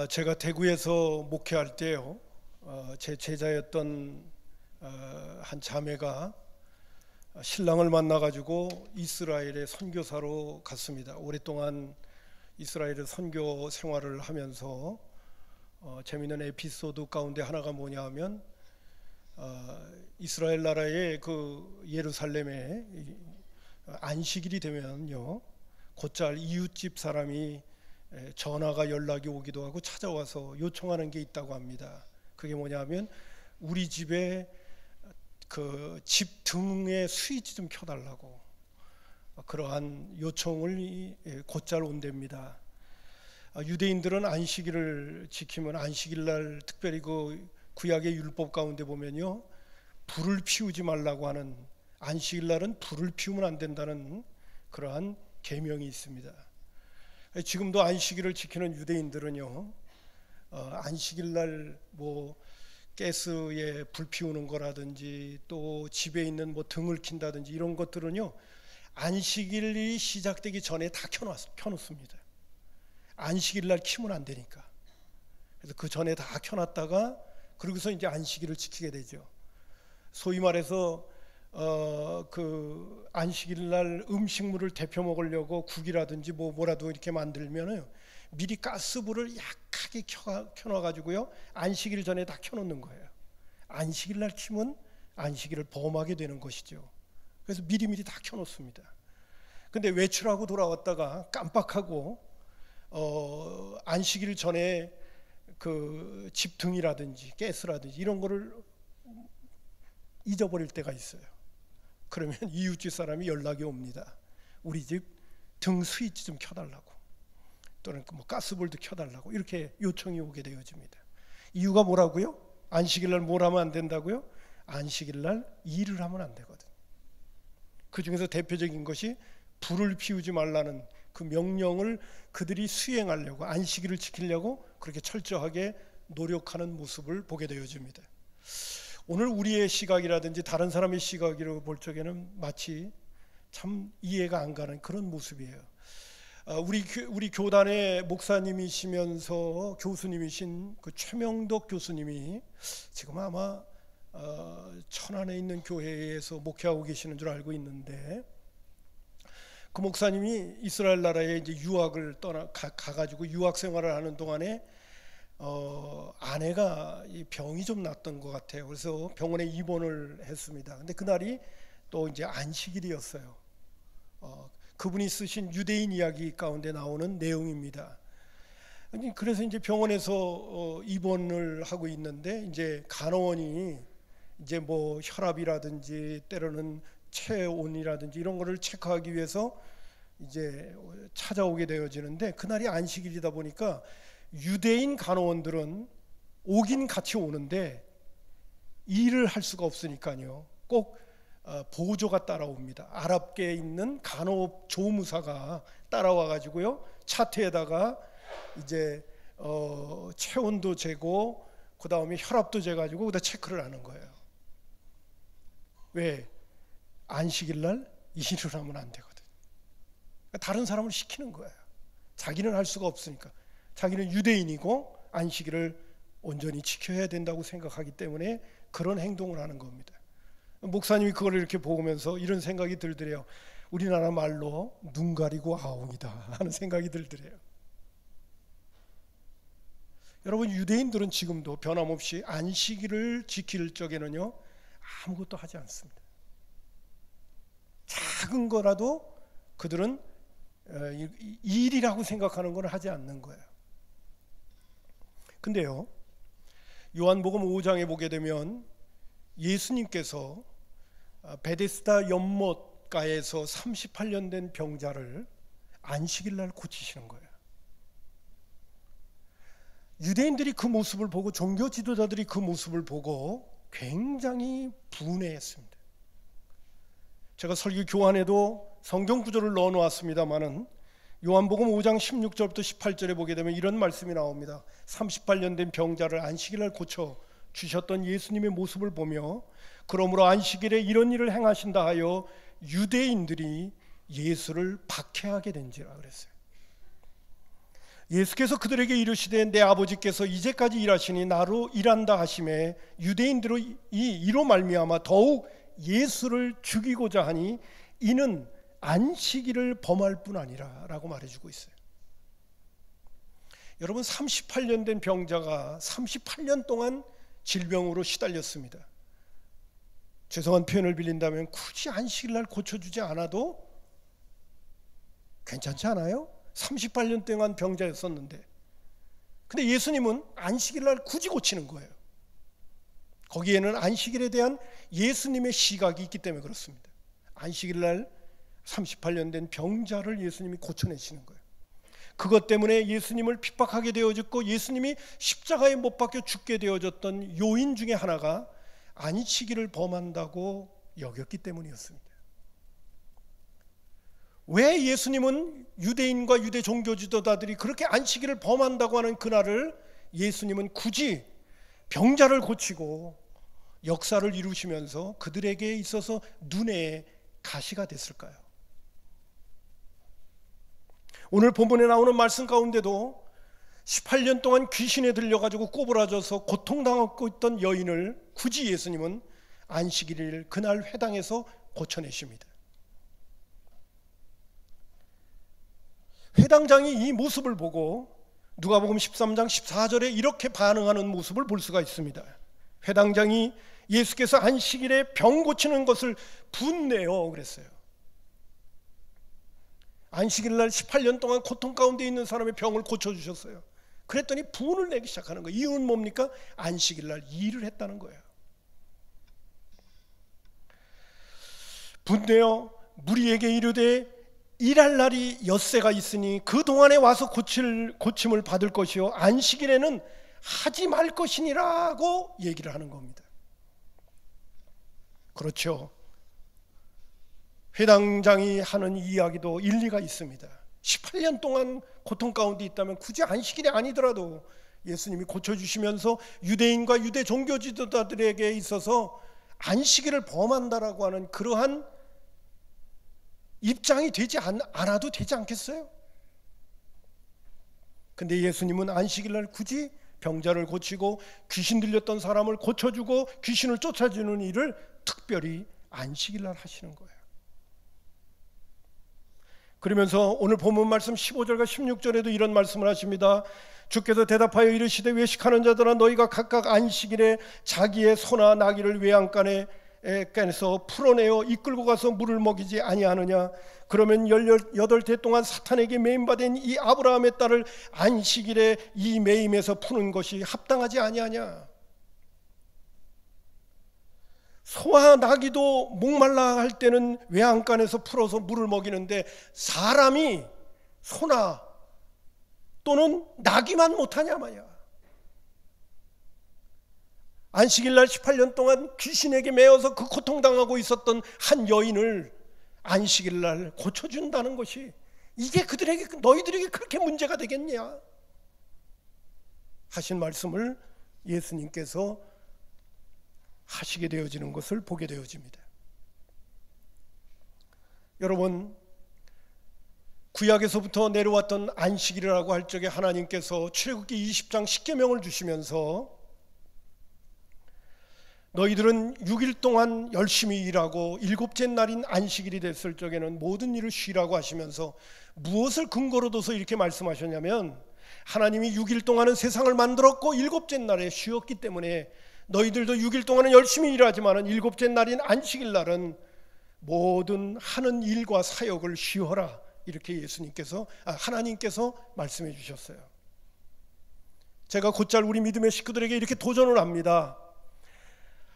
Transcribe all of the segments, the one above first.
제가 대구에서 목회할 때요, 제 제자였던 한 자매가 신랑을 만나가지고 이스라엘에 선교사로 갔습니다. 오랫동안 이스라엘에 선교 생활을 하면서 재미있는 에피소드 가운데 하나가 뭐냐 하면 이스라엘 나라의 그 예루살렘에 안식일이 되면요, 곧잘 이웃집 사람이 전화가 연락이 오기도 하고 찾아와서 요청하는 게 있다고 합니다. 그게 뭐냐면 우리 집에 그 집 등에 스위치 좀 켜달라고, 그러한 요청을 곧잘 온답니다. 유대인들은 안식일을 지키면 안식일 날 특별히 그 구약의 율법 가운데 보면요, 불을 피우지 말라고 하는, 안식일 날은 불을 피우면 안 된다는 그러한 계명이 있습니다. 지금도 안식일을 지키는 유대인들은요, 안식일 날 뭐 가스에 불 피우는 거라든지 또 집에 있는 뭐 등을 킨다든지 이런 것들은요, 안식일이 시작되기 전에 다 켜놓습니다. 안식일 날 켜면 안 되니까. 그래서 그 전에 다 켜놨다가 그러고서 이제 안식일을 지키게 되죠. 소위 말해서 그 안식일 날 음식물을 데펴 먹으려고 국이라든지 뭐라도 이렇게 만들면은 미리 가스불을 약하게 켜놔가지고요, 안식일 전에 다 켜놓는 거예요. 안식일 날 켜면 안식일을 범하게 되는 것이죠. 그래서 미리미리 다 켜놓습니다. 근데 외출하고 돌아왔다가 깜빡하고 안식일 전에 그 집등이라든지 가스라든지 이런 거를 잊어버릴 때가 있어요. 그러면 이웃집 사람이 연락이 옵니다. 우리 집 등 스위치 좀 켜달라고, 또는 뭐 가스불도 켜달라고, 이렇게 요청이 오게 되어집니다. 이유가 뭐라고요? 안식일 날 뭘 하면 안 된다고요? 안식일 날 일을 하면 안 되거든. 그 중에서 대표적인 것이 불을 피우지 말라는 그 명령을 그들이 수행하려고, 안식일을 지키려고 그렇게 철저하게 노력하는 모습을 보게 되어집니다. 오늘 우리의 시각이라든지 다른 사람의 시각으로 볼 적에는 마치 참 이해가 안 가는 그런 모습이에요. 우리 교단의 목사님이시면서 교수님이신 그 최명덕 교수님이 지금 아마 천안에 있는 교회에서 목회하고 계시는 줄 알고 있는데, 그 목사님이 이스라엘 나라에 이제 유학을 가가지고 유학 생활을 하는 동안에 아내가 이 병이 좀 났던 것 같아요. 그래서 병원에 입원을 했습니다. 근데 그날이 또 이제 안식일이었어요. 그분이 쓰신 유대인 이야기 가운데 나오는 내용입니다. 그래서 이제 병원에서 입원을 하고 있는데, 이제 간호원이 이제 뭐 혈압이라든지 때로는 체온이라든지 이런 거를 체크하기 위해서 이제 찾아오게 되어지는데, 그날이 안식일이다 보니까 유대인 간호원들은 오긴 같이 오는데 일을 할 수가 없으니까요, 꼭 보조가 따라옵니다. 아랍계에 있는 간호업 조무사가 따라와 가지고요, 차트에다가 이제 체온도 재고 그 다음에 혈압도 재가지고 그다 체크를 하는 거예요. 왜? 안식일 날 일을 하면 안 되거든. 다른 사람을 시키는 거예요. 자기는 할 수가 없으니까. 자기는 유대인이고 안식일을 온전히 지켜야 된다고 생각하기 때문에 그런 행동을 하는 겁니다. 목사님이 그걸 이렇게 보면서 이런 생각이 들더래요. 우리나라 말로 눈 가리고 아웅이다 하는 생각이 들더래요. 여러분, 유대인들은 지금도 변함없이 안식일을 지킬 적에는요, 아무것도 하지 않습니다. 작은 거라도 그들은 일이라고 생각하는 걸 하지 않는 거예요. 근데요, 요한복음 5장에 보게 되면 예수님께서 베데스다 연못가에서 38년 된 병자를 안식일 날 고치시는 거예요. 유대인들이 그 모습을 보고, 종교 지도자들이 그 모습을 보고 굉장히 분해했습니다. 제가 설교 교환에도 성경 구절을 넣어 놓았습니다만은 요한복음 5장 16절부터 18절에 보게 되면 이런 말씀이 나옵니다. 38년 된 병자를 안식일 날 고쳐 주셨던 예수님의 모습을 보며, 그러므로 안식일에 이런 일을 행하신다 하여 유대인들이 예수를 박해하게 된지라 그랬어요. 예수께서 그들에게 이르시되 내 아버지께서 이제까지 일하시니 나로 일한다 하심에 유대인들이 이로 말미암아 더욱 예수를 죽이고자 하니 이는 안식일을 범할 뿐 아니라 라고 말해주고 있어요. 여러분, 38년 된 병자가 38년 동안 질병으로 시달렸습니다. 죄송한 표현을 빌린다면 굳이 안식일 날 고쳐주지 않아도 괜찮지 않아요? 38년 동안 병자였었는데. 근데 예수님은 안식일 날 굳이 고치는 거예요. 거기에는 안식일에 대한 예수님의 시각이 있기 때문에 그렇습니다. 안식일 날 38년 된 병자를 예수님이 고쳐내시는 거예요. 그것 때문에 예수님을 핍박하게 되어졌고 예수님이 십자가에 못 박혀 죽게 되어졌던 요인 중에 하나가 안식일을 범한다고 여겼기 때문이었습니다. 왜 예수님은 유대인과 유대 종교 지도자들이 그렇게 안식일을 범한다고 하는 그날을 예수님은 굳이 병자를 고치고 역사를 이루시면서 그들에게 있어서 눈에 가시가 됐을까요? 오늘 본문에 나오는 말씀 가운데도 18년 동안 귀신에 들려가지고 꼬부라져서 고통당하고 있던 여인을 굳이 예수님은 안식일을 그날 회당에서 고쳐내십니다. 회당장이 이 모습을 보고 누가복음 13장 14절에 이렇게 반응하는 모습을 볼 수가 있습니다. 회당장이 예수께서 안식일에 병 고치는 것을 분내어 그랬어요. 안식일 날 18년 동안 고통 가운데 있는 사람의 병을 고쳐주셨어요. 그랬더니 분을 내기 시작하는 거예요. 이유는 뭡니까? 안식일 날 일을 했다는 거예요. 분내어 무리에게 이르되 일할 날이 엿새가 있으니 그 동안에 와서 고침을 받을 것이요 안식일에는 하지 말 것이니라고 얘기를 하는 겁니다. 그렇죠. 회당장이 하는 이야기도 일리가 있습니다. 18년 동안 고통 가운데 있다면 굳이 안식일이 아니더라도 예수님이 고쳐주시면서 유대인과 유대 종교 지도자들에게 있어서 안식일을 범한다라고 하는 그러한 입장이 되지 않아도 되지 않겠어요? 근데 예수님은 안식일 날 굳이 병자를 고치고 귀신 들렸던 사람을 고쳐주고 귀신을 쫓아주는 일을 특별히 안식일 날 하시는 거예요. 그러면서 오늘 본문 말씀 15절과 16절에도 이런 말씀을 하십니다. 주께서 대답하여 이르시되 외식하는 자들아 너희가 각각 안식일에 자기의 소나 나귀를 외양간에서 풀어내어 이끌고 가서 물을 먹이지 아니하느냐. 그러면 18해 동안 사탄에게 매임받은 이 아브라함의 딸을 안식일에 이 매임에서 푸는 것이 합당하지 아니하냐. 소와 나귀도 목말라 할 때는 외양간에서 풀어서 물을 먹이는데 사람이 소나 또는 나귀만 못하냐 말이야. 안식일 날 18년 동안 귀신에게 매어서 그 고통당하고 있었던 한 여인을 안식일 날 고쳐준다는 것이 이게 그들에게 너희들에게 그렇게 문제가 되겠냐 하신 말씀을 예수님께서 하시게 되어지는 것을 보게 되어집니다. 여러분, 구약에서부터 내려왔던 안식일이라고 할 적에 하나님께서 출애굽기 20장 10계명을 주시면서 너희들은 6일 동안 열심히 일하고 일곱째 날인 안식일이 됐을 적에는 모든 일을 쉬라고 하시면서 무엇을 근거로 둬서 이렇게 말씀하셨냐면 하나님이 6일 동안은 세상을 만들었고 일곱째 날에 쉬었기 때문에 너희들도 6일 동안은 열심히 일하지만 일곱째 날인 안식일 날은 모든 하는 일과 사역을 쉬어라 이렇게 하나님께서 말씀해 주셨어요. 제가 곧잘 우리 믿음의 식구들에게 이렇게 도전을 합니다.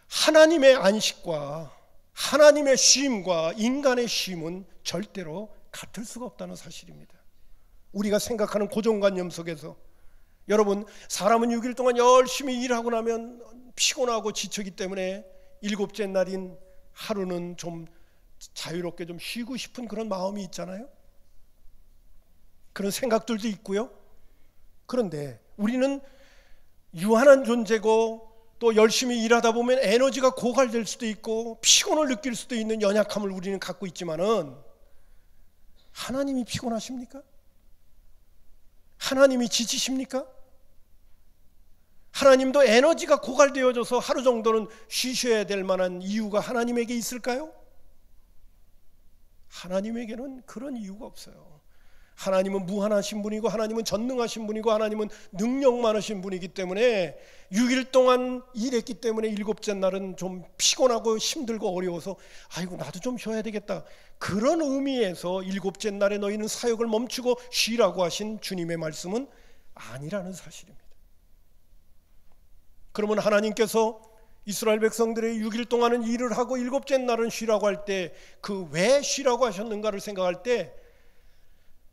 하나님의 안식과 하나님의 쉼과 인간의 쉼은 절대로 같을 수가 없다는 사실입니다. 우리가 생각하는 고정관념 속에서 여러분, 사람은 6일 동안 열심히 일하고 나면 피곤하고 지치기 때문에 일곱째 날인 하루는 좀 자유롭게 좀 쉬고 싶은 그런 마음이 있잖아요. 그런 생각들도 있고요. 그런데 우리는 유한한 존재고 또 열심히 일하다 보면 에너지가 고갈될 수도 있고 피곤을 느낄 수도 있는 연약함을 우리는 갖고 있지만은 하나님이 피곤하십니까? 하나님이 지치십니까? 하나님도 에너지가 고갈되어져서 하루 정도는 쉬셔야 될 만한 이유가 하나님에게 있을까요? 하나님에게는 그런 이유가 없어요. 하나님은 무한하신 분이고, 하나님은 전능하신 분이고, 하나님은 능력 많으신 분이기 때문에 6일 동안 일했기 때문에 일곱째 날은 좀 피곤하고 힘들고 어려워서 아이고 나도 좀 쉬어야 되겠다, 그런 의미에서 일곱째 날에 너희는 사역을 멈추고 쉬라고 하신 주님의 말씀은 아니라는 사실입니다. 그러면 하나님께서 이스라엘 백성들의 6일 동안은 일을 하고 일곱째 날은 쉬라고 할 때 그 왜 쉬라고 하셨는가를 생각할 때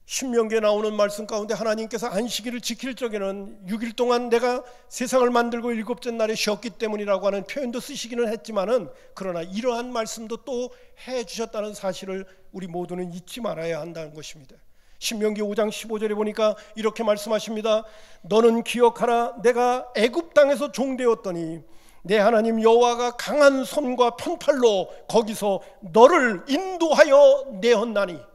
신명기에 나오는 말씀 가운데 하나님께서 안식일을 지킬 적에는 6일 동안 내가 세상을 만들고 일곱째 날에 쉬었기 때문이라고 하는 표현도 쓰시기는 했지만은, 그러나 이러한 말씀도 또 해주셨다는 사실을 우리 모두는 잊지 말아야 한다는 것입니다. 신명기 5장 15절에 보니까 이렇게 말씀하십니다. 너는 기억하라. 내가 애굽 땅에서 종되었더니 내 하나님 여호와가 강한 손과 편팔로 거기서 너를 인도하여 내었나니,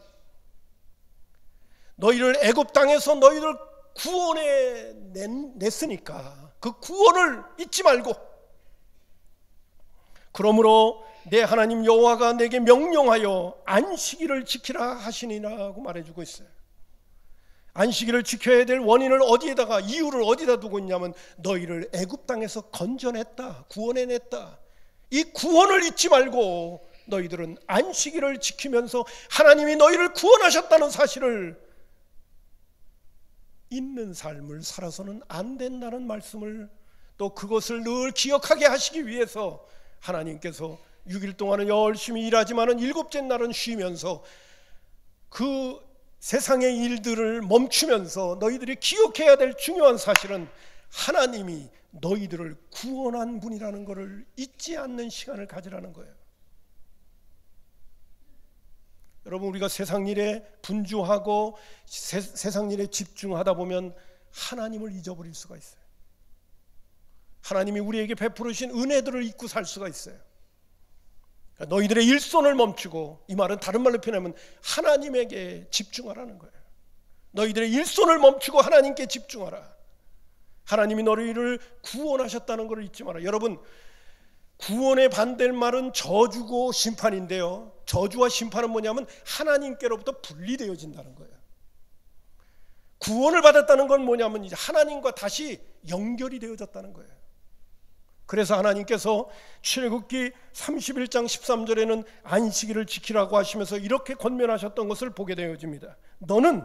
너희를 애굽 땅에서 너희를 구원해 냈으니까 그 구원을 잊지 말고, 그러므로 내 하나님 여호와가 내게 명령하여 안식일을 지키라 하시니라고 말해주고 있어요. 안식일을 지켜야 될 원인을 어디에다가, 이유를 어디다 두고 있냐면 너희를 애굽 땅에서 건져냈다, 구원해냈다. 이 구원을 잊지 말고 너희들은 안식일을 지키면서 하나님이 너희를 구원하셨다는 사실을 있는 삶을 살아서는 안 된다는 말씀을, 또 그것을 늘 기억하게 하시기 위해서 하나님께서 6일 동안은 열심히 일하지만은 일곱째 날은 쉬면서 그 세상의 일들을 멈추면서 너희들이 기억해야 될 중요한 사실은 하나님이 너희들을 구원한 분이라는 것을 잊지 않는 시간을 가지라는 거예요. 여러분, 우리가 세상 일에 분주하고 세상 일에 집중하다 보면 하나님을 잊어버릴 수가 있어요. 하나님이 우리에게 베풀으신 은혜들을 잊고 살 수가 있어요. 그러니까 너희들의 일손을 멈추고, 이 말은 다른 말로 표현하면 하나님에게 집중하라는 거예요. 너희들의 일손을 멈추고 하나님께 집중하라. 하나님이 너희를 구원하셨다는 것을 잊지 마라. 여러분, 구원의 반대말은 저주고 심판인데요, 저주와 심판은 뭐냐면 하나님께로부터 분리되어진다는 거예요. 구원을 받았다는 건 뭐냐면 이제 하나님과 다시 연결이 되어졌다는 거예요. 그래서 하나님께서 출애굽기 31장 13절에는 안식일을 지키라고 하시면서 이렇게 권면하셨던 것을 보게 되어집니다. 너는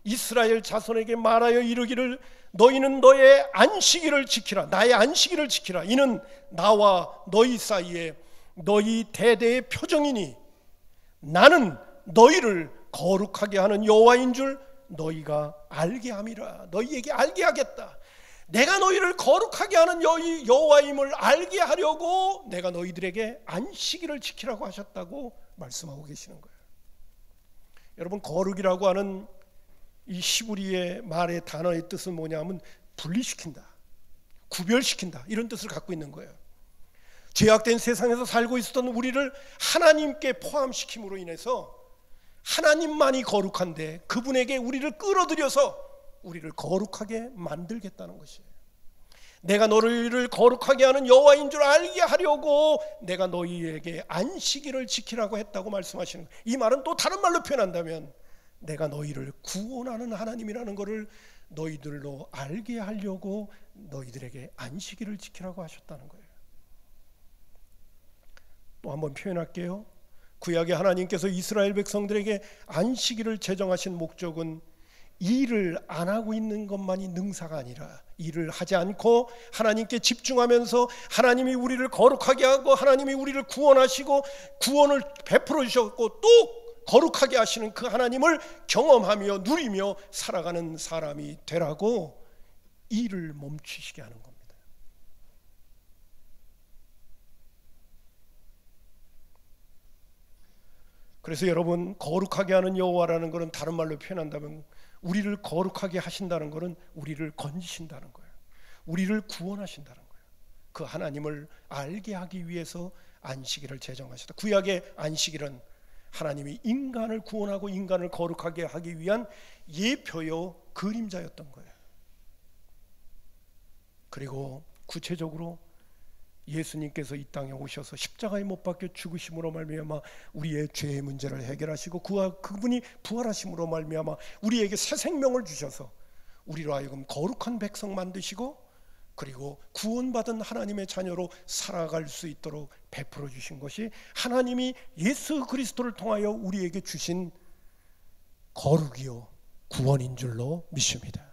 이스라엘 자손에게 말하여 이르기를 너희는 너의 안식일을 지키라. 나의 안식일을 지키라. 이는 나와 너희 사이에 너희 대대의 표정이니 나는 너희를 거룩하게 하는 여호와인 줄 너희가 알게 함이라. 너희에게 알게 하겠다. 내가 너희를 거룩하게 하는 여호와임을 알게 하려고 내가 너희들에게 안식일을 지키라고 하셨다고 말씀하고 계시는 거예요. 여러분, 거룩이라고 하는 이 히브리의 말의 단어의 뜻은 뭐냐면 분리시킨다, 구별시킨다, 이런 뜻을 갖고 있는 거예요. 죄악된 세상에서 살고 있었던 우리를 하나님께 포함시킴으로 인해서 하나님만이 거룩한데 그분에게 우리를 끌어들여서 우리를 거룩하게 만들겠다는 것이에요. 내가 너희를 거룩하게 하는 여호와인 줄 알게 하려고 내가 너희에게 안식일을 지키라고 했다고 말씀하시는 거예요. 이 말은 또 다른 말로 표현한다면 내가 너희를 구원하는 하나님이라는 것을 너희들로 알게 하려고 너희들에게 안식일을 지키라고 하셨다는 거예요. 또 한번 표현할게요. 구약의 하나님께서 이스라엘 백성들에게 안식일을 제정하신 목적은 일을 안 하고 있는 것만이 능사가 아니라 일을 하지 않고 하나님께 집중하면서 하나님이 우리를 거룩하게 하고 하나님이 우리를 구원하시고 구원을 베풀어 주셨고 또 거룩하게 하시는 그 하나님을 경험하며 누리며 살아가는 사람이 되라고 일을 멈추시게 하는 겁니다. 그래서 여러분, 거룩하게 하는 여호와라는 것은 다른 말로 표현한다면 우리를 거룩하게 하신다는 것은 우리를 건지신다는 거예요. 우리를 구원하신다는 거예요. 그 하나님을 알게 하기 위해서 안식일을 제정하셨다. 구약의 안식일은 하나님이 인간을 구원하고 인간을 거룩하게 하기 위한 예표요 그림자였던 거예요. 그리고 구체적으로 예수님께서 이 땅에 오셔서 십자가에 못 박혀 죽으심으로 말미암아 우리의 죄의 문제를 해결하시고 그분이 부활하심으로 말미암아 우리에게 새 생명을 주셔서 우리로 하여금 거룩한 백성 만드시고 그리고 구원받은 하나님의 자녀로 살아갈 수 있도록 베풀어 주신 것이 하나님이 예수 그리스도를 통하여 우리에게 주신 거룩이요 구원인 줄로 믿습니다.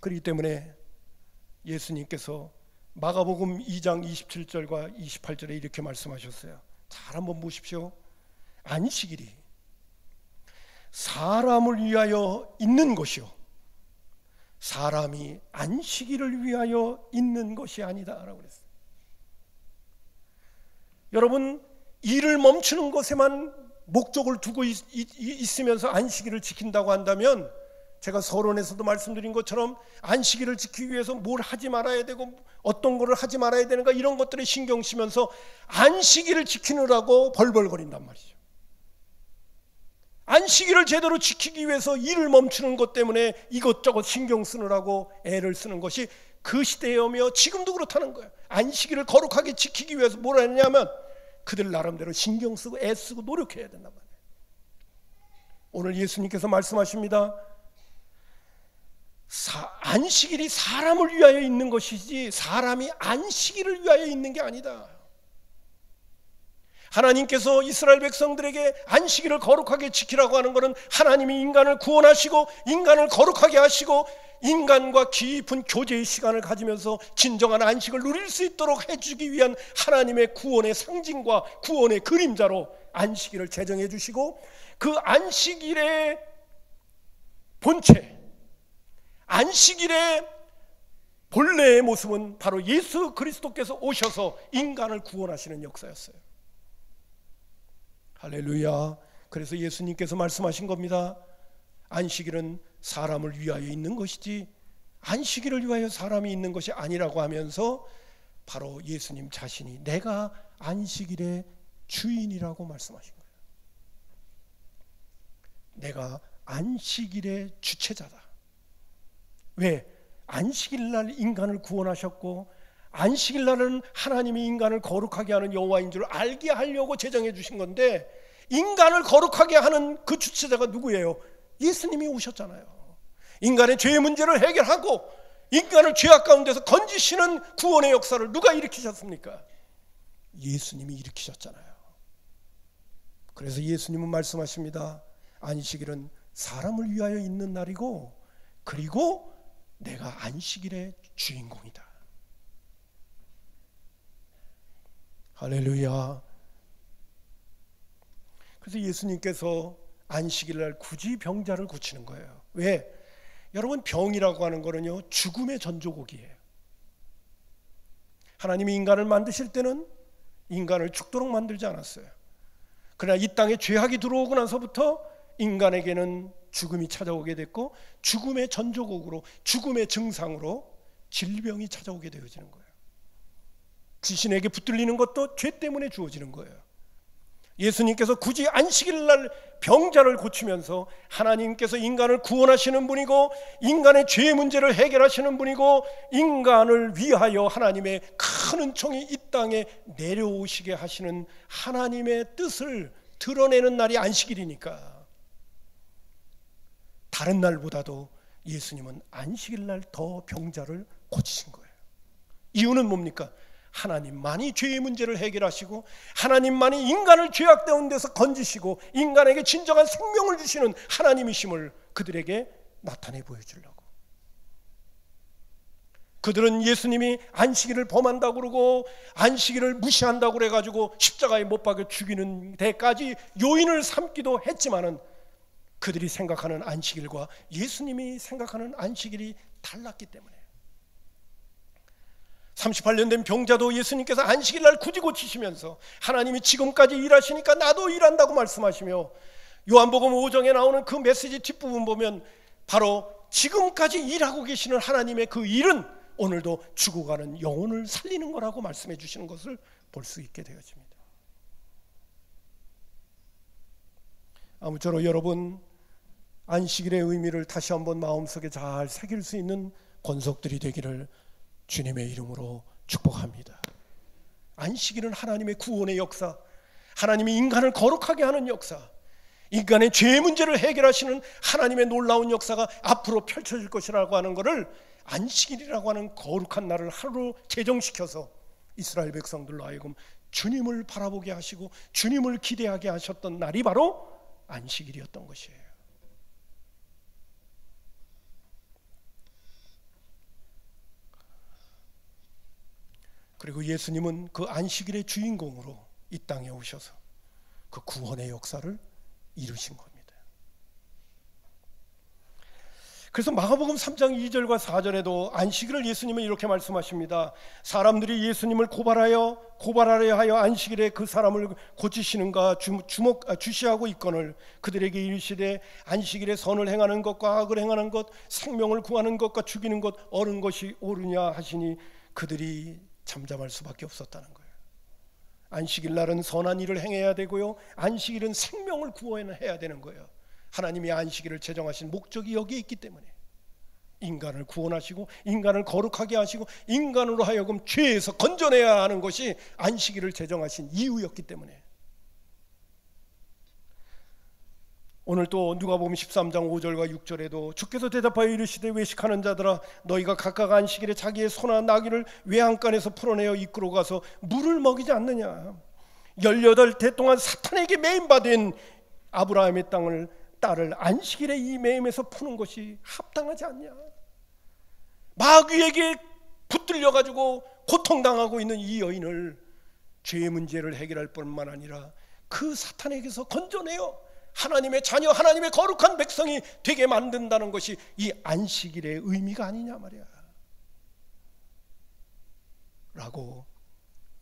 그렇기 때문에 예수님께서 마가복음 2장 27절과 28절에 이렇게 말씀하셨어요. 잘 한번 보십시오. 안식일이 사람을 위하여 있는 것이요 사람이 안식일을 위하여 있는 것이 아니다라고 그랬어요. 여러분, 일을 멈추는 것에만 목적을 두고 있으면서 안식일을 지킨다고 한다면 제가 서론에서도 말씀드린 것처럼 안식일을 지키기 위해서 뭘 하지 말아야 되고 어떤 거를 하지 말아야 되는가 이런 것들에 신경 쓰면서 안식일을 지키느라고 벌벌거린단 말이죠. 안식일을 제대로 지키기 위해서 일을 멈추는 것 때문에 이것저것 신경 쓰느라고 애를 쓰는 것이 그 시대이며 지금도 그렇다는 거예요. 안식일을 거룩하게 지키기 위해서 뭘 했냐면 그들 나름대로 신경 쓰고 애쓰고 노력해야 된단 말이에요. 오늘 예수님께서 말씀하십니다. 안식일이 사람을 위하여 있는 것이지 사람이 안식일을 위하여 있는 게 아니다. 하나님께서 이스라엘 백성들에게 안식일을 거룩하게 지키라고 하는 것은 하나님이 인간을 구원하시고 인간을 거룩하게 하시고 인간과 깊은 교제의 시간을 가지면서 진정한 안식을 누릴 수 있도록 해주기 위한 하나님의 구원의 상징과 구원의 그림자로 안식일을 제정해 주시고 그 안식일의 본체, 안식일의 본래의 모습은 바로 예수 그리스도께서 오셔서 인간을 구원하시는 역사였어요. 할렐루야. 그래서 예수님께서 말씀하신 겁니다. 안식일은 사람을 위하여 있는 것이지 안식일을 위하여 사람이 있는 것이 아니라고 하면서 바로 예수님 자신이 내가 안식일의 주인이라고 말씀하신 거예요. 내가 안식일의 주체자다. 왜? 안식일날 인간을 구원하셨고 안식일날은 하나님이 인간을 거룩하게 하는 여호와인 줄 알게 하려고 제정해 주신 건데 인간을 거룩하게 하는 그 주체자가 누구예요? 예수님이 오셨잖아요. 인간의 죄의 문제를 해결하고 인간을 죄악 가운데서 건지시는 구원의 역사를 누가 일으키셨습니까? 예수님이 일으키셨잖아요. 그래서 예수님은 말씀하십니다. 안식일은 사람을 위하여 있는 날이고 그리고 내가 안식일의 주인공이다. 할렐루야. 그래서 예수님께서 안식일날 굳이 병자를 고치는 거예요. 왜? 여러분, 병이라고 하는 거는요 죽음의 전조곡이에요. 하나님이 인간을 만드실 때는 인간을 죽도록 만들지 않았어요. 그러나 이 땅에 죄악이 들어오고 나서부터 인간에게는 죽음이 찾아오게 됐고 죽음의 전조곡으로 죽음의 증상으로 질병이 찾아오게 되어지는 거예요. 귀신에게 붙들리는 것도 죄 때문에 주어지는 거예요. 예수님께서 굳이 안식일날 병자를 고치면서 하나님께서 인간을 구원하시는 분이고 인간의 죄의 문제를 해결하시는 분이고 인간을 위하여 하나님의 큰 은총이 이 땅에 내려오시게 하시는 하나님의 뜻을 드러내는 날이 안식일이니까 다른 날보다도 예수님은 안식일날 더 병자를 고치신 거예요. 이유는 뭡니까? 하나님만이 죄의 문제를 해결하시고 하나님만이 인간을 죄악 가운데서 건지시고 인간에게 진정한 생명을 주시는 하나님이심을 그들에게 나타내 보여주려고. 그들은 예수님이 안식일을 범한다고 그러고 안식일을 무시한다고 그래가지고 십자가에 못 박여 죽이는 데까지 요인을 삼기도 했지만은 그들이 생각하는 안식일과 예수님이 생각하는 안식일이 달랐기 때문에 38년 된 병자도 예수님께서 안식일날 굳이 고치시면서 하나님이 지금까지 일하시니까 나도 일한다고 말씀하시며 요한복음 5장에 나오는 그 메시지 뒷부분 보면 바로 지금까지 일하고 계시는 하나님의 그 일은 오늘도 죽어가는 영혼을 살리는 거라고 말씀해 주시는 것을 볼 수 있게 되어집니다. 아무쪼록 여러분 안식일의 의미를 다시 한번 마음속에 잘 새길 수 있는 권속들이 되기를 주님의 이름으로 축복합니다. 안식일은 하나님의 구원의 역사, 하나님이 인간을 거룩하게 하는 역사, 인간의 죄 문제를 해결하시는 하나님의 놀라운 역사가 앞으로 펼쳐질 것이라고 하는 것을 안식일이라고 하는 거룩한 날을 하루 제정시켜서 이스라엘 백성들로 하여금 주님을 바라보게 하시고 주님을 기대하게 하셨던 날이 바로 안식일이었던 것이에요. 그리고 예수님은 그 안식일의 주인공으로 이 땅에 오셔서 그 구원의 역사를 이루신 겁니다. 그래서 마가복음 3장 2절과 4절에도 안식일을 예수님은 이렇게 말씀하십니다. 사람들이 예수님을 고발하려 하여 안식일에 그 사람을 고치시는가 주시하고 있거늘 그들에게 이르시되 안식일에 선을 행하는 것과 악을 행하는 것, 생명을 구하는 것과 죽이는 것 어느 것이 옳으냐 하시니 그들이 잠잠할 수밖에 없었다는 거예요. 안식일 날은 선한 일을 행해야 되고요, 안식일은 생명을 구원해야 되는 거예요. 하나님이 안식일을 제정하신 목적이 여기에 있기 때문에 인간을 구원하시고 인간을 거룩하게 하시고 인간으로 하여금 죄에서 건져내야 하는 것이 안식일을 제정하신 이유였기 때문에. 오늘 또 누가복음 13장 5절과 6절에도 주께서 대답하여 이르시되 외식하는 자들아 너희가 각각 안식일에 자기의 소나 나귀를 외양간에서 풀어내어 이끌어 가서 물을 먹이지 않느냐. 18대 동안 사탄에게 매임받은 아브라함의 딸을 안식일에 이 매임에서 푸는 것이 합당하지 않냐. 마귀에게 붙들려 가지고 고통당하고 있는 이 여인을 죄의 문제를 해결할 뿐만 아니라 그 사탄에게서 건져내어 하나님의 자녀, 하나님의 거룩한 백성이 되게 만든다는 것이 이 안식일의 의미가 아니냐 말이야 라고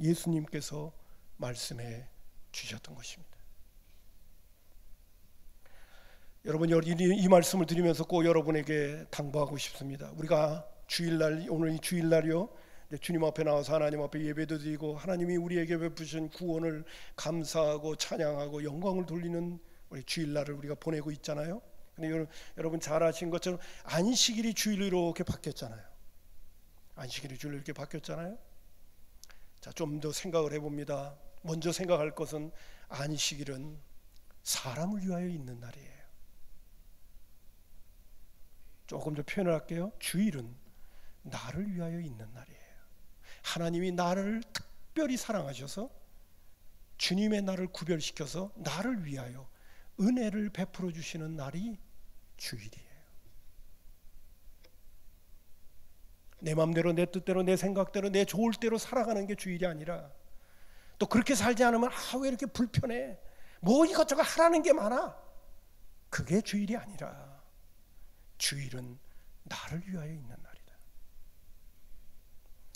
예수님께서 말씀해 주셨던 것입니다. 여러분, 이 말씀을 드리면서 꼭 여러분에게 당부하고 싶습니다. 우리가 주일날, 오늘 이 주일날이요, 주님 앞에 나와서 하나님 앞에 예배도 드리고 하나님이 우리에게 베푸신 구원을 감사하고 찬양하고 영광을 돌리는 우리 주일날을 우리가 보내고 있잖아요. 근데 여러분 잘 아신 것처럼 안식일이 주일로 이렇게 바뀌었잖아요. 안식일이 주일로 이렇게 바뀌었잖아요. 자, 좀 더 생각을 해봅니다. 먼저 생각할 것은 안식일은 사람을 위하여 있는 날이에요. 조금 더 표현을 할게요. 주일은 나를 위하여 있는 날이에요. 하나님이 나를 특별히 사랑하셔서 주님의 날을 구별시켜서 나를 위하여 은혜를 베풀어 주시는 날이 주일이에요. 내 마음대로, 내 뜻대로, 내 생각대로, 내 좋을 대로 살아가는 게 주일이 아니라, 또 그렇게 살지 않으면 왜 이렇게 불편해, 뭐 이것저것 하라는 게 많아, 그게 주일이 아니라 주일은 나를 위하여 있는 날이다.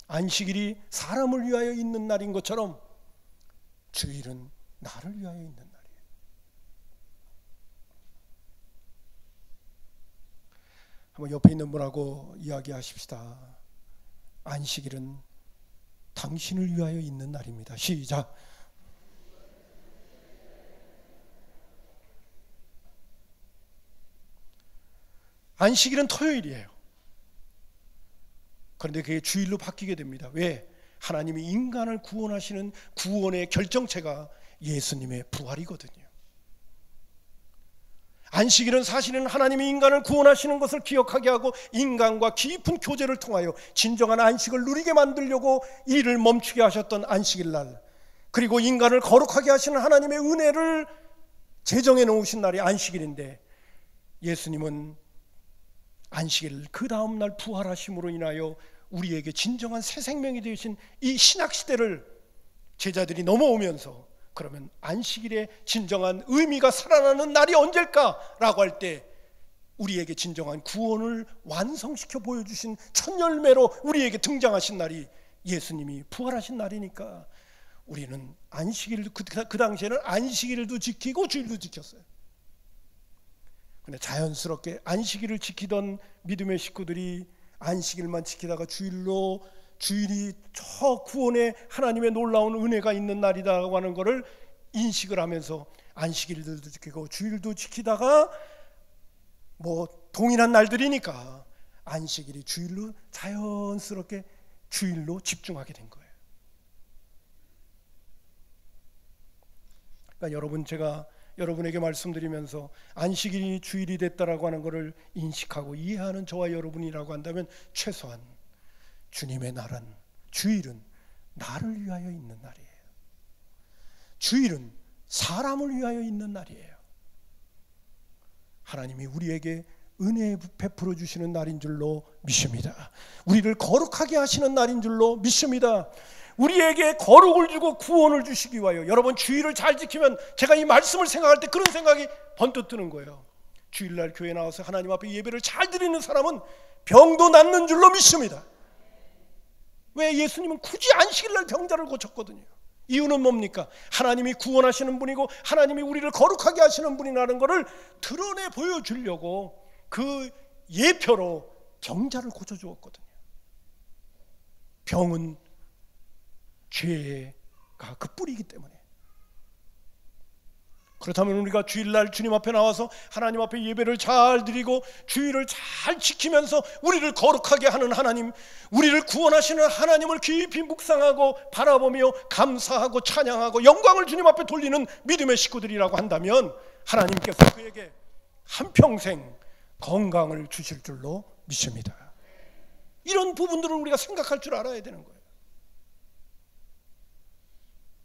안식일이 사람을 위하여 있는 날인 것처럼 주일은 나를 위하여 있는 날이에요. 한번 옆에 있는 분하고 이야기하십시다. 안식일은 당신을 위하여 있는 날입니다. 시작. 안식일은 토요일이에요. 그런데 그게 주일로 바뀌게 됩니다. 왜? 하나님이 인간을 구원하시는 구원의 결정체가 예수님의 부활이거든요. 안식일은 사실은 하나님이 인간을 구원하시는 것을 기억하게 하고 인간과 깊은 교제를 통하여 진정한 안식을 누리게 만들려고 일을 멈추게 하셨던 안식일 날, 그리고 인간을 거룩하게 하시는 하나님의 은혜를 제정해 놓으신 날이 안식일인데, 예수님은 안식일 그 다음 날 부활하심으로 인하여 우리에게 진정한 새 생명이 되신 이 신약시대를 제자들이 넘어오면서, 그러면 안식일의 진정한 의미가 살아나는 날이 언제일까라고 할 때 우리에게 진정한 구원을 완성시켜 보여주신 첫 열매로 우리에게 등장하신 날이 예수님이 부활하신 날이니까 우리는 안식일도 그 당시에는 안식일도 지키고 주일도 지켰어요. 근데 자연스럽게 안식일을 지키던 믿음의 식구들이 안식일만 지키다가 주일이 저 구원의 하나님의 놀라운 은혜가 있는 날이라고 하는 것을 인식을 하면서 안식일들도 지키고 주일도 지키다가 뭐 동일한 날들이니까 안식일이 주일로 자연스럽게 주일로 집중하게 된 거예요. 그러니까 여러분, 제가 여러분에게 말씀드리면서 안식일이 주일이 됐다라고 하는 것을 인식하고 이해하는 저와 여러분이라고 한다면 최소한 주님의 날은, 주일은 나를 위하여 있는 날이에요. 주일은 사람을 위하여 있는 날이에요. 하나님이 우리에게 은혜 베풀어 주시는 날인 줄로 믿습니다. 우리를 거룩하게 하시는 날인 줄로 믿습니다. 우리에게 거룩을 주고 구원을 주시기 위하여. 여러분, 주일을 잘 지키면, 제가 이 말씀을 생각할 때 그런 생각이 번뜩 드는 거예요. 주일날 교회 나와서 하나님 앞에 예배를 잘 드리는 사람은 병도 낫는 줄로 믿습니다. 왜? 예수님은 굳이 안식일날 병자를 고쳤거든요. 이유는 뭡니까? 하나님이 구원하시는 분이고 하나님이 우리를 거룩하게 하시는 분이라는 것을 드러내 보여주려고 그 예표로 병자를 고쳐주었거든요. 병은 죄가 그 뿌리이기 때문에. 그렇다면 우리가 주일날 주님 앞에 나와서 하나님 앞에 예배를 잘 드리고 주일을 잘 지키면서 우리를 거룩하게 하는 하나님, 우리를 구원하시는 하나님을 깊이 묵상하고 바라보며 감사하고 찬양하고 영광을 주님 앞에 돌리는 믿음의 식구들이라고 한다면 하나님께서 그에게 한평생 건강을 주실 줄로 믿습니다. 이런 부분들을 우리가 생각할 줄 알아야 되는 거예요.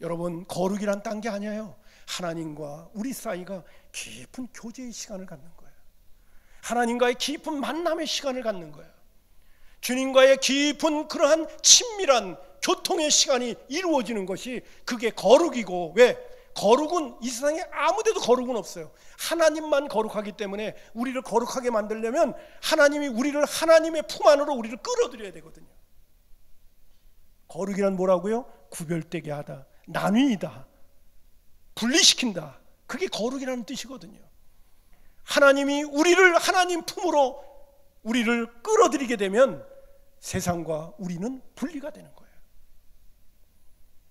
여러분, 거룩이란 딴 게 아니에요. 하나님과 우리 사이가 깊은 교제의 시간을 갖는 거예요. 하나님과의 깊은 만남의 시간을 갖는 거예요. 주님과의 깊은 그러한 친밀한 교통의 시간이 이루어지는 것이 그게 거룩이고, 왜? 거룩은 이 세상에 아무데도 거룩은 없어요. 하나님만 거룩하기 때문에 우리를 거룩하게 만들려면 하나님이 우리를 하나님의 품 안으로 우리를 끌어들여야 되거든요. 거룩이란 뭐라고요? 구별되게 하다, 나뉘다, 분리시킨다. 그게 거룩이라는 뜻이거든요. 하나님이 우리를 하나님 품으로 우리를 끌어들이게 되면 세상과 우리는 분리가 되는 거예요.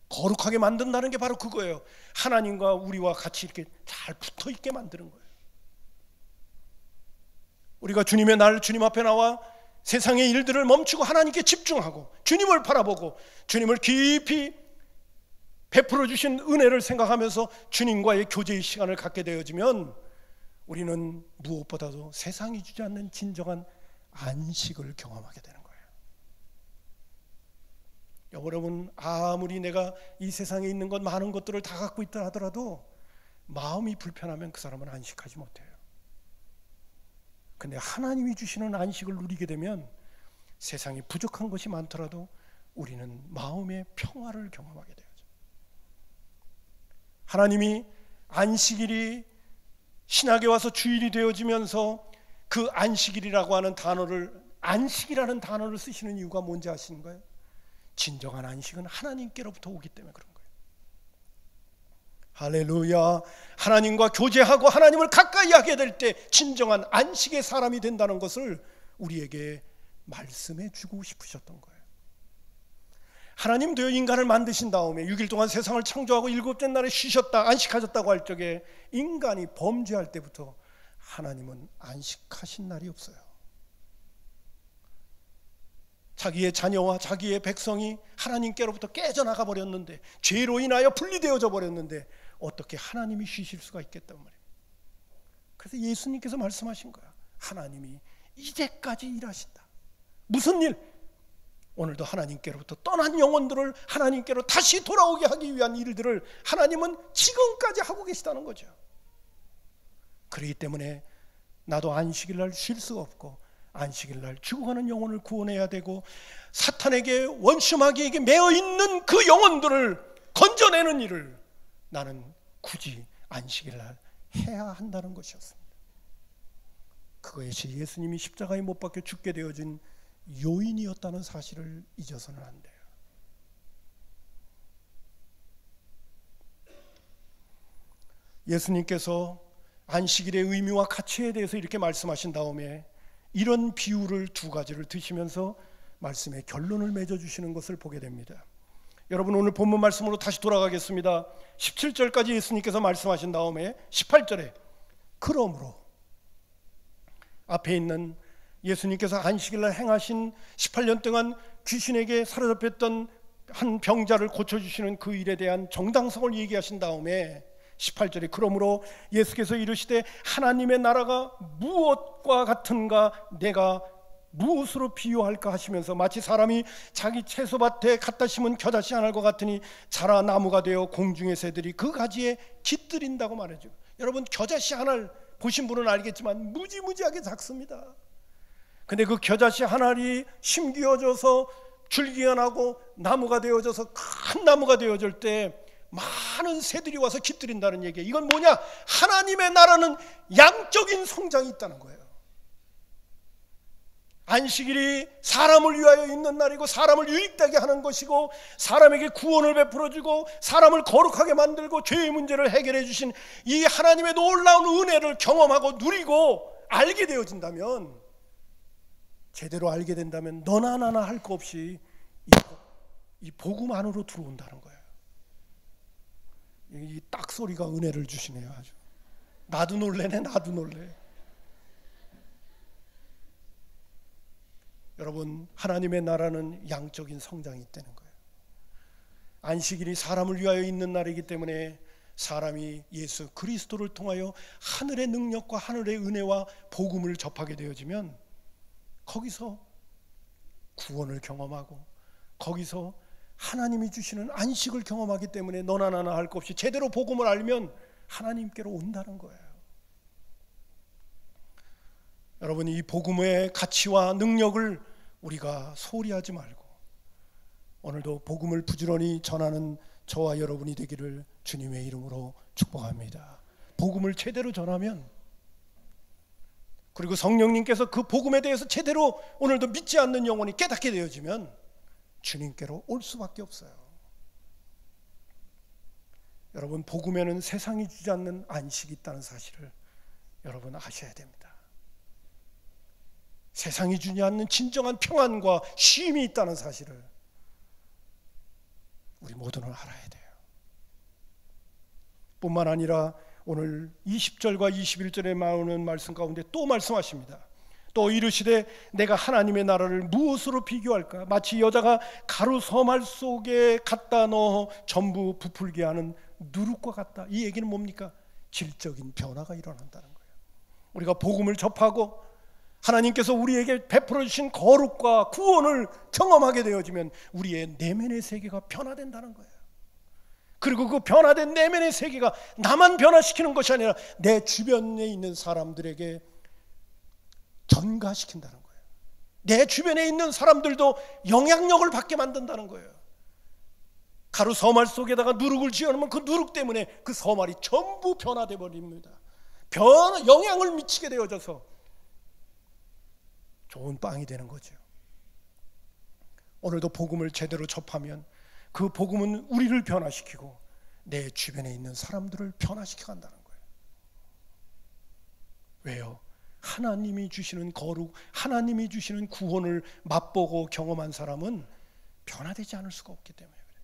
거룩하게 만든다는 게 바로 그거예요. 하나님과 우리와 같이 이렇게 잘 붙어 있게 만드는 거예요. 우리가 주님의 날, 주님 앞에 나와 세상의 일들을 멈추고 하나님께 집중하고 주님을 바라보고 주님을 깊이 베풀어 주신 은혜를 생각하면서 주님과의 교제의 시간을 갖게 되어지면 우리는 무엇보다도 세상이 주지 않는 진정한 안식을 경험하게 되는 거예요. 여러분, 아무리 내가 이 세상에 있는 것 많은 것들을 다 갖고 있다 하더라도 마음이 불편하면 그 사람은 안식하지 못해요. 근데 하나님이 주시는 안식을 누리게 되면 세상에 부족한 것이 많더라도 우리는 마음의 평화를 경험하게 돼요. 하나님이 안식일이 신약에 와서 주일이 되어지면서 그 안식일이라고 하는 단어를, 안식이라는 단어를 쓰시는 이유가 뭔지 아시는가요? 진정한 안식은 하나님께로부터 오기 때문에 그런 거예요. 할렐루야. 하나님과 교제하고 하나님을 가까이 하게 될 때 진정한 안식의 사람이 된다는 것을 우리에게 말씀해 주고 싶으셨던 거예요. 하나님도요, 인간을 만드신 다음에 6일 동안 세상을 창조하고 7째 날에 쉬셨다, 안식하셨다고 할 적에 인간이 범죄할 때부터 하나님은 안식하신 날이 없어요. 자기의 자녀와 자기의 백성이 하나님께로부터 깨져나가 버렸는데, 죄로 인하여 분리되어져 버렸는데 어떻게 하나님이 쉬실 수가 있겠단 말이에요. 그래서 예수님께서 말씀하신 거야. 하나님이 이제까지 일하신다. 무슨 일? 오늘도 하나님께로부터 떠난 영혼들을 하나님께로 다시 돌아오게 하기 위한 일들을 하나님은 지금까지 하고 계시다는 거죠. 그렇기 때문에 나도 안식일날 쉴 수가 없고 안식일날 죽어가는 영혼을 구원해야 되고 사탄에게, 원수마귀에게 매어 있는 그 영혼들을 건져내는 일을 나는 굳이 안식일날 해야 한다는 것이었습니다. 그것이 예수님이 십자가에 못 박혀 죽게 되어진 요인이었다는 사실을 잊어서는 안 돼요. 예수님께서 안식일의 의미와 가치에 대해서 이렇게 말씀하신 다음에 이런 비유를 두 가지를 드시면서 말씀의 결론을 맺어주시는 것을 보게 됩니다. 여러분, 오늘 본문 말씀으로 다시 돌아가겠습니다. 17절까지 예수님께서 말씀하신 다음에 18절에 그러므로, 앞에 있는 예수님께서 안식일날 행하신 18년 동안 귀신에게 사로잡혔던 한 병자를 고쳐주시는 그 일에 대한 정당성을 얘기하신 다음에 18절에 그러므로 예수께서 이르시되 하나님의 나라가 무엇과 같은가, 내가 무엇으로 비유할까 하시면서 마치 사람이 자기 채소밭에 갖다 심은 겨자씨 하나과 같으니 자라 나무가 되어 공중의 새들이 그 가지에 깃들인다고 말하죠. 여러분, 겨자씨 하나를 보신 분은 알겠지만 무지무지하게 작습니다. 근데 그 겨자씨 하나를 심기어져서 줄기가 나고 나무가 되어져서 큰 나무가 되어질 때 많은 새들이 와서 깃들인다는 얘기예요. 이건 뭐냐? 하나님의 나라는 양적인 성장이 있다는 거예요. 안식일이 사람을 위하여 있는 날이고 사람을 유익되게 하는 것이고 사람에게 구원을 베풀어주고 사람을 거룩하게 만들고 죄의 문제를 해결해 주신 이 하나님의 놀라운 은혜를 경험하고 누리고 알게 되어진다면, 제대로 알게 된다면 너나 나나 할 거 없이 이 복음 안으로 들어온다는 거예요. 이 딱 소리가 은혜를 주시네요. 아주 나도 놀래네, 나도 놀래. 여러분, 하나님의 나라는 양적인 성장이 있다는 거예요. 안식일이 사람을 위하여 있는 날이기 때문에 사람이 예수 그리스도를 통하여 하늘의 능력과 하늘의 은혜와 복음을 접하게 되어지면 거기서 구원을 경험하고 거기서 하나님이 주시는 안식을 경험하기 때문에 너나 나나 할 것 없이 제대로 복음을 알면 하나님께로 온다는 거예요. 여러분, 이 복음의 가치와 능력을 우리가 소홀히 하지 말고 오늘도 복음을 부지런히 전하는 저와 여러분이 되기를 주님의 이름으로 축복합니다. 복음을 제대로 전하면, 그리고 성령님께서 그 복음에 대해서 제대로 오늘도 믿지 않는 영혼이 깨닫게 되어지면 주님께로 올 수밖에 없어요. 여러분, 복음에는 세상이 주지 않는 안식이 있다는 사실을 여러분 아셔야 됩니다. 세상이 주지 않는 진정한 평안과 쉼이 있다는 사실을 우리 모두는 알아야 돼요. 뿐만 아니라 오늘 20절과 21절에 나오는 말씀 가운데 또 말씀하십니다. 또 이르시되 내가 하나님의 나라를 무엇으로 비교할까? 마치 여자가 가루 서말 속에 갖다 넣어 전부 부풀게 하는 누룩과 같다. 이 얘기는 뭡니까? 질적인 변화가 일어난다는 거예요. 우리가 복음을 접하고 하나님께서 우리에게 베풀어 주신 거룩과 구원을 경험하게 되어지면 우리의 내면의 세계가 변화된다는 거예요. 그리고 그 변화된 내면의 세계가 나만 변화시키는 것이 아니라 내 주변에 있는 사람들에게 전가시킨다는 거예요. 내 주변에 있는 사람들도 영향력을 받게 만든다는 거예요. 가루 서말 속에다가 누룩을 지어놓으면 그 누룩 때문에 그 서말이 전부 변화돼 버립니다. 영향을 미치게 되어져서 좋은 빵이 되는 거죠. 오늘도 복음을 제대로 접하면 그 복음은 우리를 변화시키고 내 주변에 있는 사람들을 변화시켜 간다는 거예요. 왜요? 하나님이 주시는 거룩, 하나님이 주시는 구원을 맛보고 경험한 사람은 변화되지 않을 수가 없기 때문에 그래요.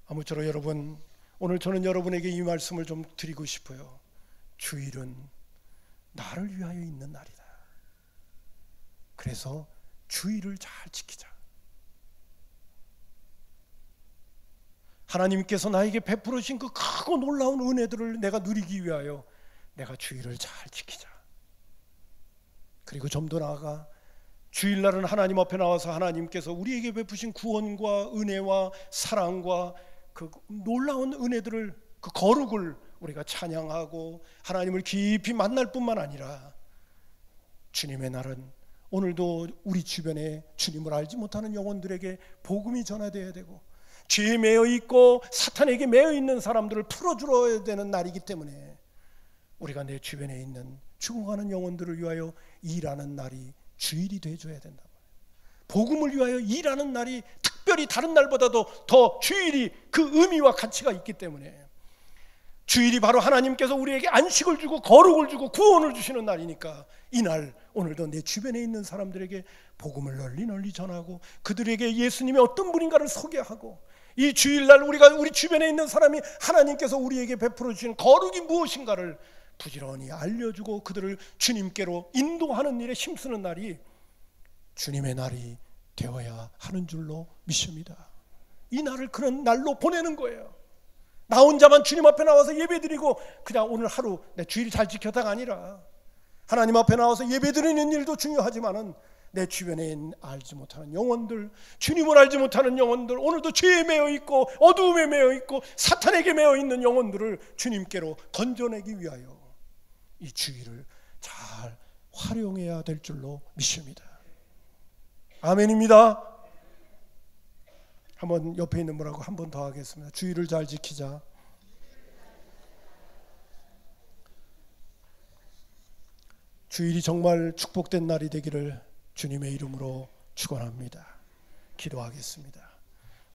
아무쪼록 여러분, 오늘 저는 여러분에게 이 말씀을 좀 드리고 싶어요. 주일은 나를 위하여 있는 날이다. 그래서 주일을 잘 지키자. 하나님께서 나에게 베풀어 주신 그 크고 놀라운 은혜들을 내가 누리기 위하여 내가 주일을 잘 지키자. 그리고 좀 더 나아가 주일날은 하나님 앞에 나와서 하나님께서 우리에게 베푸신 구원과 은혜와 사랑과 그 놀라운 은혜들을, 그 거룩을 우리가 찬양하고 하나님을 깊이 만날 뿐만 아니라 주님의 날은 오늘도 우리 주변에 주님을 알지 못하는 영혼들에게 복음이 전해져야 되고 죄에 매여 있고 사탄에게 매여 있는 사람들을 풀어주어야 되는 날이기 때문에 우리가 내 주변에 있는 죽어가는 영혼들을 위하여 일하는 날이 주일이 되어줘야 된다. 복음을 위하여 일하는 날이 특별히 다른 날보다도 더 주일이 그 의미와 가치가 있기 때문에 주일이 바로 하나님께서 우리에게 안식을 주고 거룩을 주고 구원을 주시는 날이니까 이날 오늘도 내 주변에 있는 사람들에게 복음을 널리 전하고 그들에게 예수님이 어떤 분인가를 소개하고, 이 주일날 우리 주변에 있는 사람이 하나님께서 우리에게 베풀어 주신 거룩이 무엇인가를 부지런히 알려주고 그들을 주님께로 인도하는 일에 힘쓰는 날이 주님의 날이 되어야 하는 줄로 믿습니다. 이 날을 그런 날로 보내는 거예요. 나 혼자만 주님 앞에 나와서 예배드리고 그냥 오늘 하루 내 주일 잘 지켰다가 아니라, 하나님 앞에 나와서 예배드리는 일도 중요하지만은 내 주변에 알지 못하는 영혼들, 주님을 알지 못하는 영혼들, 오늘도 죄에 매여 있고 어두움에 매여 있고 사탄에게 매여 있는 영혼들을 주님께로 건져내기 위하여 이 주일을 잘 활용해야 될 줄로 믿습니다. 아멘입니다. 한번 옆에 있는 분하고 한 번 더 하겠습니다. 주일을 잘 지키자. 주일이 정말 축복된 날이 되기를 주님의 이름으로 축원합니다. 기도하겠습니다.